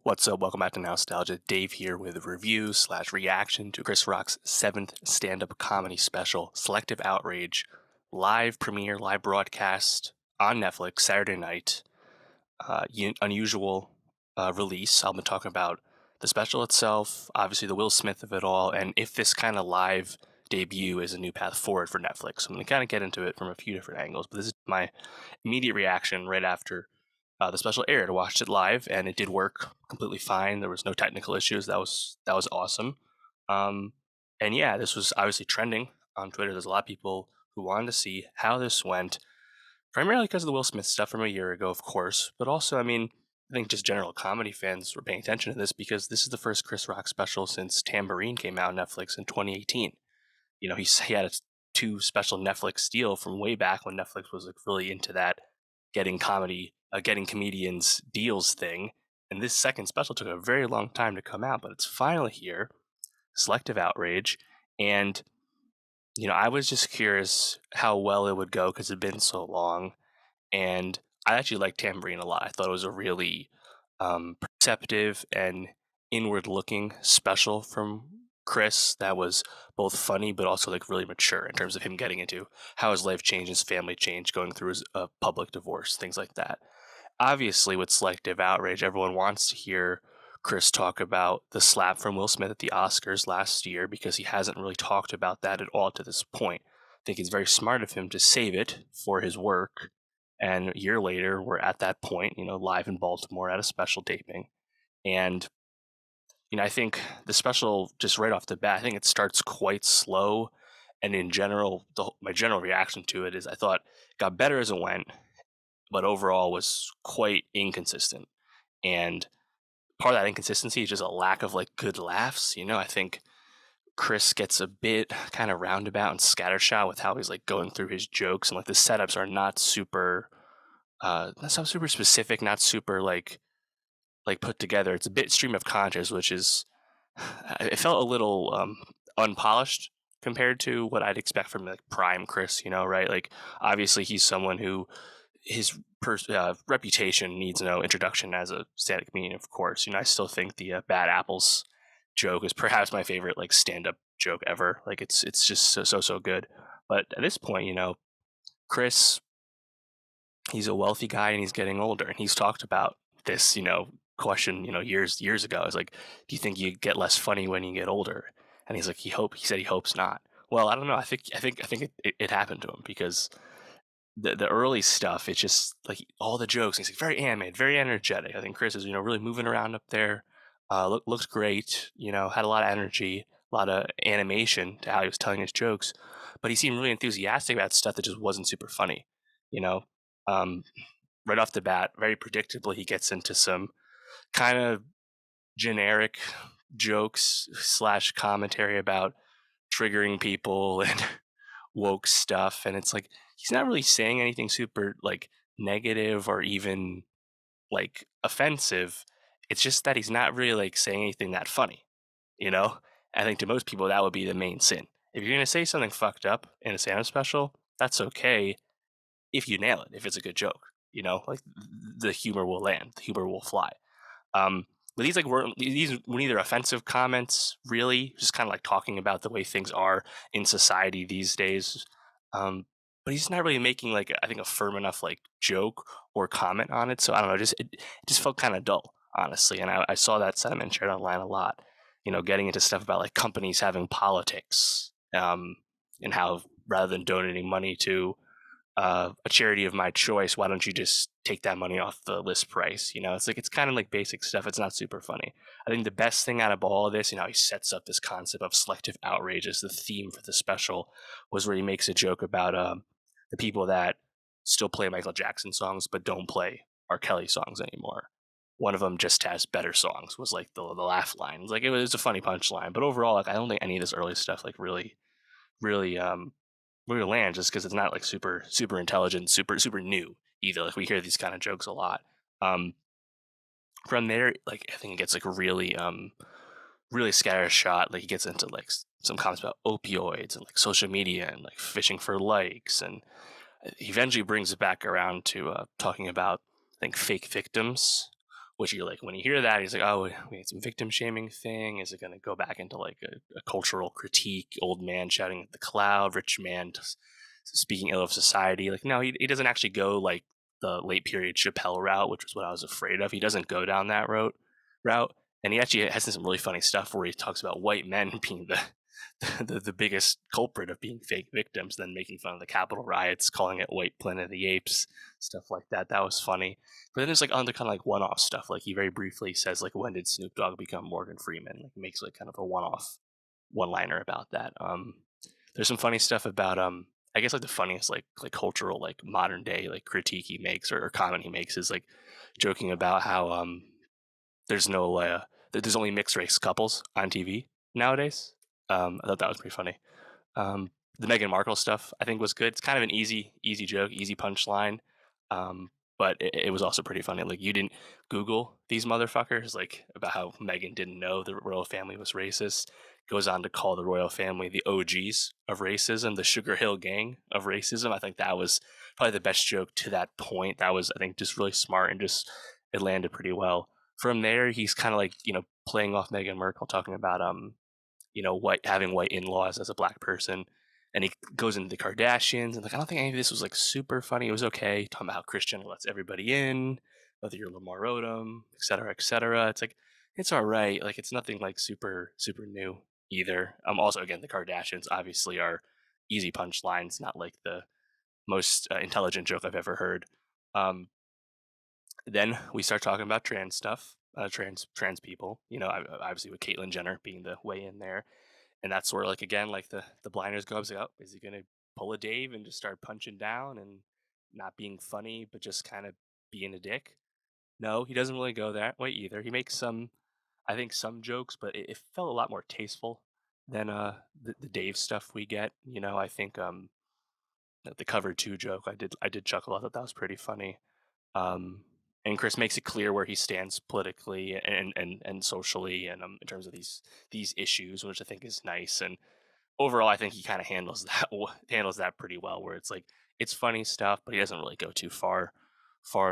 What's up? Welcome back to Nowstalgia. Dave here with a review slash reaction to Chris Rock's seventh stand-up comedy special, Selective Outrage, live premiere, live broadcast on Netflix Saturday night. Unusual release. I'll be talking about the special itself, obviously the Will Smith of it all, and if this kind of live debut is a new path forward for Netflix. So I'm going to kind of get into it from a few different angles, but this is my immediate reaction right after the special aired. I watched it live, and it did work completely fine. There was no technical issues. That was awesome. Um, and yeah, this was obviously trending on Twitter. There's a lot of people who wanted to see how this went, primarily because of the Will Smith stuff from a year ago, of course, but also, I think just general comedy fans were paying attention to this because this is the first Chris Rock special since Tambourine came out on Netflix in 2018. He had a two special Netflix deal from way back when Netflix was like really into that getting comedians deals thing. And this second special took a very long time to come out, but it's finally here. Selective Outrage. And I was just curious how well it would go because it'd been so long. And I actually liked Tambourine a lot. I thought it was a really perceptive and inward looking special from Chris that was both funny but also like really mature in terms of him getting into how his life changed, his family changed, going through his public divorce, things like that. Obviously, with Selective Outrage, everyone wants to hear Chris talk about the slap from Will Smith at the Oscars last year because he hasn't really talked about that at all to this point. I think it's very smart of him to save it for his work. And a year later, we're at that point, live in Baltimore at a special taping. And, I think the special, just right off the bat, I think it starts quite slow. And in general, my general reaction to it is I thought it got better as it went, but overall was quite inconsistent. And part of that inconsistency is just a lack of like good laughs. I think Chris gets a bit kind of roundabout and scattershot with how he's like going through his jokes, and like the setups are not super specific, not super like put together. It's a bit stream of conscious, which is it felt a little unpolished compared to what I'd expect from like prime Chris, right? Like obviously he's someone who his reputation needs no introduction as a stand-up comedian, of course. I still think the bad apples joke is perhaps my favorite like stand-up joke ever. Like it's just so good. But at this point, Chris, he's a wealthy guy and he's getting older, and he's talked about this, question, years ago. It's like, do you think you get less funny when you get older? And he's like, he said he hopes not. Well, I don't know. I think it happened to him because the early stuff, it's just like all the jokes. He's like very animated, very energetic. I think Chris is really moving around up there. Looked great. Had a lot of energy, a lot of animation to how he was telling his jokes. But he seemed really enthusiastic about stuff that just wasn't super funny. You know, um, right off the bat, very predictably, he gets into some kind of generic jokes slash commentary about triggering people and woke stuff, and it's like he's not really saying anything super like negative or even like offensive. It's just that he's not really like saying anything that funny, you know. I think to most people that would be the main sin. If you're gonna say something fucked up in a stand-up special, that's okay if you nail it, if it's a good joke, like the humor will land, the humor will fly. um but these were neither offensive comments, really, just kind of like talking about the way things are in society these days. But he's not really making like I think a firm enough like joke or comment on it. So I don't know, it just felt kind of dull, honestly. And I saw that sentiment shared online a lot. Getting into stuff about like companies having politics, and how rather than donating money to a charity of my choice, why don't you just take that money off the list price? It's like it's kind of like basic stuff. It's not super funny. I think the best thing out of all of this, he sets up this concept of selective outrage as the theme for the special, was where he makes a joke about the people that still play Michael Jackson songs but don't play R. Kelly songs anymore. One of them just has better songs, was like the laugh line. It was a funny punchline, but overall, like I don't think any of this early stuff like really really land, just because it's not like super intelligent, super new either. Like we hear these kind of jokes a lot. Um, from there, like I think it gets like really scattershot. Like he gets into like some comments about opioids and like social media and like fishing for likes, and he eventually brings it back around to talking about I think fake victims, which you're like, when you hear that, he's like, oh, we had some victim shaming thing. Is it going to go back into like a cultural critique? Old man shouting at the cloud, rich man speaking ill of society. Like, no, he doesn't actually go like the late period Chappelle route, which was what I was afraid of. He doesn't go down that route. And he actually has some really funny stuff where he talks about white men being the biggest culprit of being fake victims, then making fun of the Capitol riots, calling it White Planet of the Apes, stuff like that. That was funny. But then there's like other kind of like one-off stuff. Like he very briefly says like, when did Snoop Dogg become Morgan Freeman? Like makes like kind of a one-off one-liner about that. There's some funny stuff about I guess like the funniest like cultural like modern day like critique he makes or comment he makes is like joking about how there's no there's only mixed race couples on TV nowadays. I thought that was pretty funny. Um, the Meghan Markle stuff I think was good. It's kind of an easy joke, easy punchline. But it was also pretty funny. Like you didn't Google these motherfuckers, like about how Meghan didn't know the royal family was racist. Goes on to call the royal family the OGs of racism, the Sugar Hill Gang of racism. I think that was probably the best joke to that point. That was, I think, just really smart and just it landed pretty well. From there, he's kind of like playing off Meghan Markle, talking about white having white in-laws as a black person. And he goes into the Kardashians and like I don't think any of this was like super funny. It was okay. Talking about how Kris Jenner lets everybody in, whether you're Lamar Odom, et cetera, et cetera. It's like it's all right. Like it's nothing like super new either. Also again the Kardashians obviously are easy punchlines, not like the most intelligent joke I've ever heard. Um, then we start talking about trans stuff, trans people. Obviously with Caitlyn Jenner being the way in there, and that's where like again like the blinders go up. It's like, oh, is he gonna pull a Dave and just start punching down and not being funny, but just kind of being a dick? No, he doesn't really go that way either. He makes some, I think, some jokes, but it felt a lot more tasteful than the Dave stuff we get. I think the cover two joke I did chuckle. I thought that was pretty funny. Um, and Chris makes it clear where he stands politically and socially, and in terms of these issues, which I think is nice. And overall, I think he kind of handles that handles that pretty well. Where it's like it's funny stuff, but he doesn't really go too far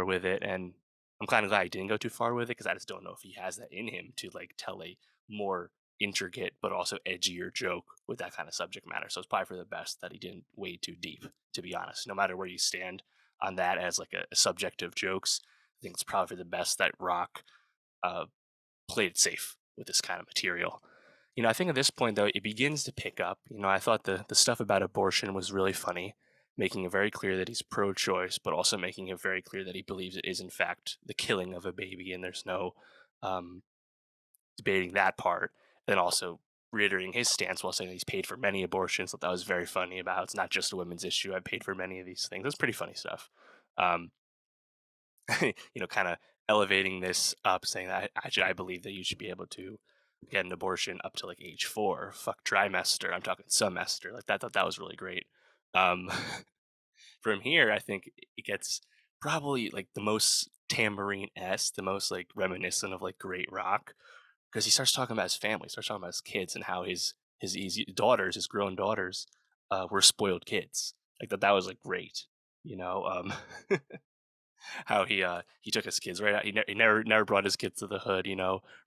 with it. And I'm kind of glad he didn't go too far with it because I just don't know if he has that in him to like tell a more intricate but also edgier joke with that kind of subject matter. So it's probably for the best that he didn't wade too deep. To be honest, no matter where you stand on that as like a subject of jokes, I think it's probably for the best that Rock uh, played it safe with this kind of material. I think at this point though, it begins to pick up. I thought the stuff about abortion was really funny, making it very clear that he's pro-choice, but also making it very clear that he believes it is in fact the killing of a baby, and there's no um, debating that part. Then also reiterating his stance while saying that he's paid for many abortions. So that was very funny about it's not just a women's issue. I've paid for many of these things. That's pretty funny stuff. Um, kind of elevating this up, saying that actually I believe that you should be able to get an abortion up to like age 4. Fuck trimester. I'm talking semester. Like that. Thought that was really great. Um, from here, I think it gets probably like the most tambourine s, the most like reminiscent of like great rock, because he starts talking about his family, starts talking about his kids and how his easy daughters, his grown daughters, were spoiled kids. Like that was like great. You know, how he took his kids right out. He never brought his kids to the hood.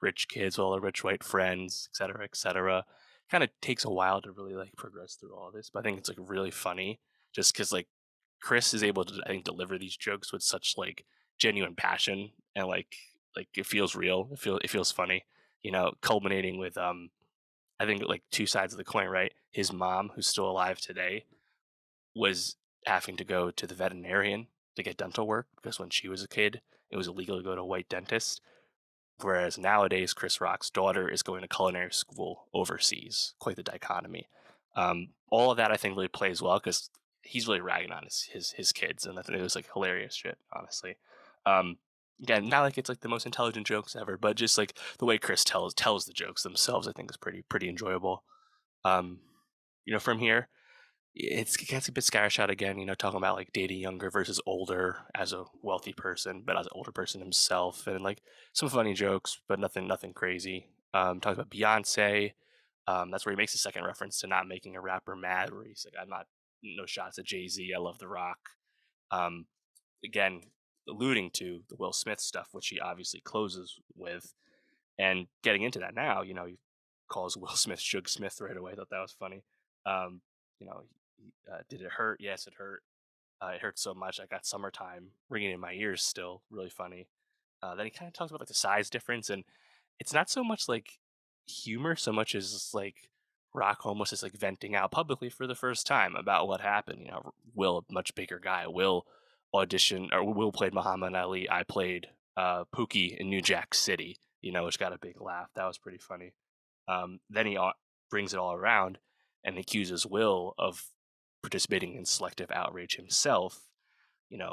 Rich kids, all the rich white friends, et cetera, et cetera. Kind of takes a while to really like progress through all this, but I think it's like really funny just because like Chris is able to I think deliver these jokes with such like genuine passion and like it feels real. It feels funny. Culminating with I think like two sides of the coin, right? His mom, who's still alive today, was having to go to the veterinarian to get dental work because when she was a kid, it was illegal to go to a white dentist. Whereas nowadays, Chris Rock's daughter is going to culinary school overseas. Quite the dichotomy. All of that I think really plays well because he's really ragging on his kids, and I think it was like hilarious shit, honestly. Um, Again, not like it's like the most intelligent jokes ever, but just like the way Chris tells the jokes themselves, I think is pretty enjoyable. Um, from here, it gets a bit scattershot again, talking about like dating younger versus older as a wealthy person, but as an older person himself, and like some funny jokes, but nothing crazy. Talking about Beyonce, that's where he makes a second reference to not making a rapper mad, where he's like, "I'm not no shots at Jay-Z. I love The Rock." Um, Again. alluding to the Will Smith stuff, which he obviously closes with. And getting into that now, he calls Will Smith Suge Smith right away. I thought that was funny. Um, did it hurt? Yes, it hurt. It hurt so much. I got summertime ringing in my ears still. Really funny. Then he kind of talks about like the size difference, and it's not so much like humor so much as like Rock almost is like venting out publicly for the first time about what happened. Will, a much bigger guy. Will audition or Will played Muhammad Ali. I played Pookie in New Jack City. Which got a big laugh. That was pretty funny. Then he brings it all around and accuses Will of participating in selective outrage himself.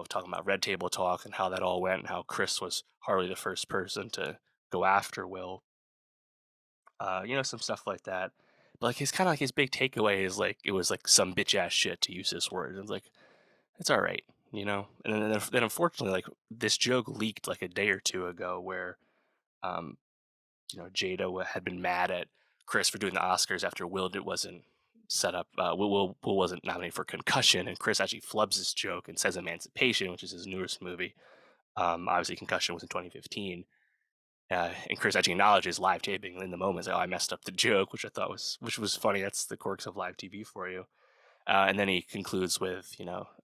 Talking about red table talk and how that all went, and how Chris was hardly the first person to go after Will. Some stuff like that. But like his kind of like his big takeaway is like it was like some bitch ass shit, to use this word. It's like it's all right. And then unfortunately, like this joke leaked like a day or two ago, where um, Jada had been mad at Chris for doing the Oscars after wasn't set up. Will wasn't nominated for Concussion, and Chris actually flubs this joke and says Emancipation, which is his newest movie. Obviously, Concussion was in 2015. And Chris actually acknowledges live taping in the moment. Like, oh, I messed up the joke, which was funny. That's the quirks of live TV for you. And then he concludes with,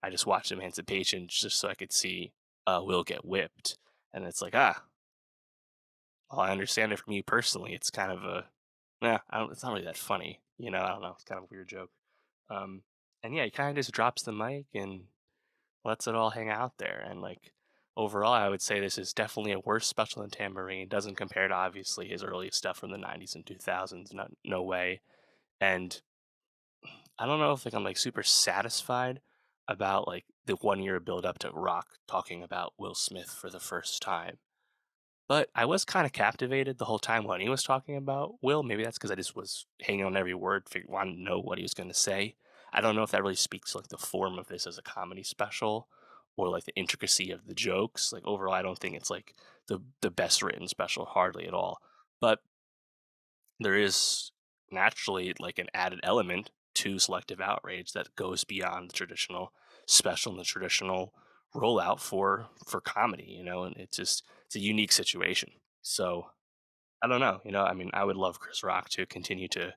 I just watched Emancipation just so I could see Will get whipped. And it's like, well, I understand it from you personally. It's kind of it's not really that funny. I don't know. It's kind of a weird joke. Um, and yeah, he kind of just drops the mic and lets it all hang out there. And like overall, I would say this is definitely a worse special than Tambourine. Doesn't compare to obviously his early stuff from the 90s and 2000s. No way. And I don't know if like I'm like super satisfied about like the 1 year build up to Rock talking about Will Smith for the first time. But I was kind of captivated the whole time when he was talking about Will. Maybe that's because I just was hanging on every word, wanting to know what he was going to say. I don't know if that really speaks to like the form of this as a comedy special or like the intricacy of the jokes. Like overall, I don't think it's like the best written special, hardly at all. But there is naturally like an added element to Selective Outrage that goes beyond the traditional special and the traditional rollout for comedy, and it's a unique situation. So I don't know, I mean, I would love Chris Rock to continue to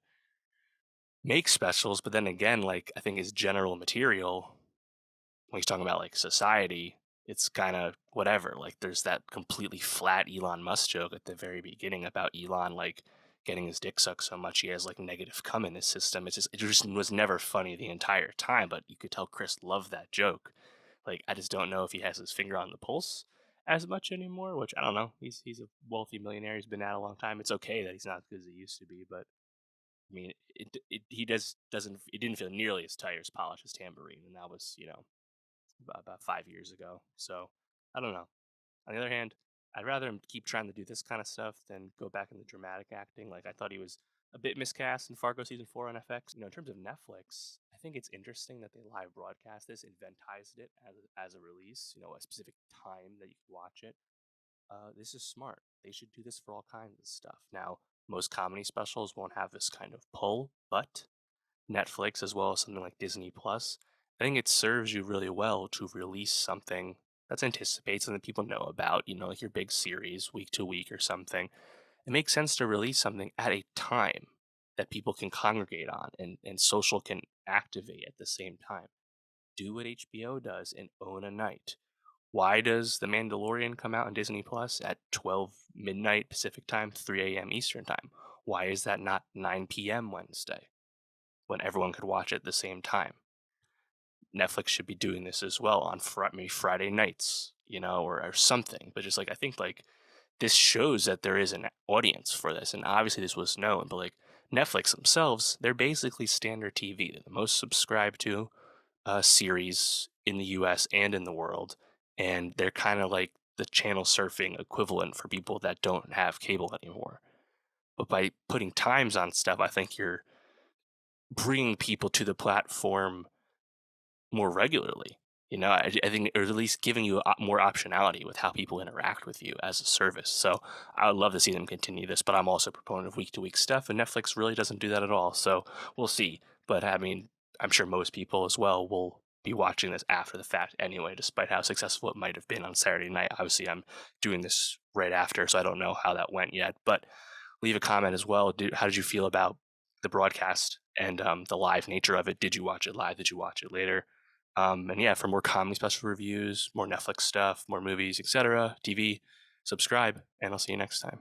make specials, but then again, like I think his general material when he's talking about like society, it's kind of whatever. Like there's that completely flat Elon Musk joke at the very beginning about Elon like getting his dick sucked so much he has like negative cum in his system. It just was never funny the entire time, but you could tell Chris loved that joke. Like I just don't know if he has his finger on the pulse as much anymore, which I don't know. He's a wealthy millionaire. He's been at a long time. It's okay that he's not as good as he used to be, but I mean, he doesn't it didn't feel nearly as tight or as polished as Tambourine, and that was about 5 years ago. So I don't know. On the other hand, I'd rather him keep trying to do this kind of stuff than go back into dramatic acting. Like I thought he was a bit miscast in Fargo season 4 on FX. In terms of Netflix, I think it's interesting that they live broadcast this, inventized it as a release. A specific time that you could watch it. This is smart. They should do this for all kinds of stuff. Now, most comedy specials won't have this kind of pull, but Netflix as well as something like Disney Plus, I think it serves you really well to release something that's anticipated, something that people know about, like your big series week to week or something. It makes sense to release something at a time that people can congregate on and social can activate at the same time. Do what HBO does and own a night. Why does The Mandalorian come out on Disney Plus at 12 midnight Pacific time, 3 a.m. Eastern time? Why is that not 9 p.m. Wednesday when everyone could watch it at the same time? Netflix should be doing this as well on maybe Friday nights, or something. But just like I think like this shows that there is an audience for this, and obviously this was known. But like Netflix themselves, they're basically standard TV. They're the most subscribed to series in the U.S. and in the world, and they're kind of like the channel surfing equivalent for people that don't have cable anymore. But by putting times on stuff, I think you're bringing people to the platform more regularly. I think, or at least giving you more optionality with how people interact with you as a service. So I would love to see them continue this, but I'm also a proponent of week to week stuff, and Netflix really doesn't do that at all. So we'll see. But I mean, I'm sure most people as well will be watching this after the fact anyway, despite how successful it might have been on Saturday night. Obviously, I'm doing this right after, so I don't know how that went yet. But leave a comment as well. How did you feel about the broadcast and the live nature of it? Did you watch it live? Did you watch it later? And yeah, for more comedy special reviews, more Netflix stuff, more movies, etc., TV, subscribe, and I'll see you next time.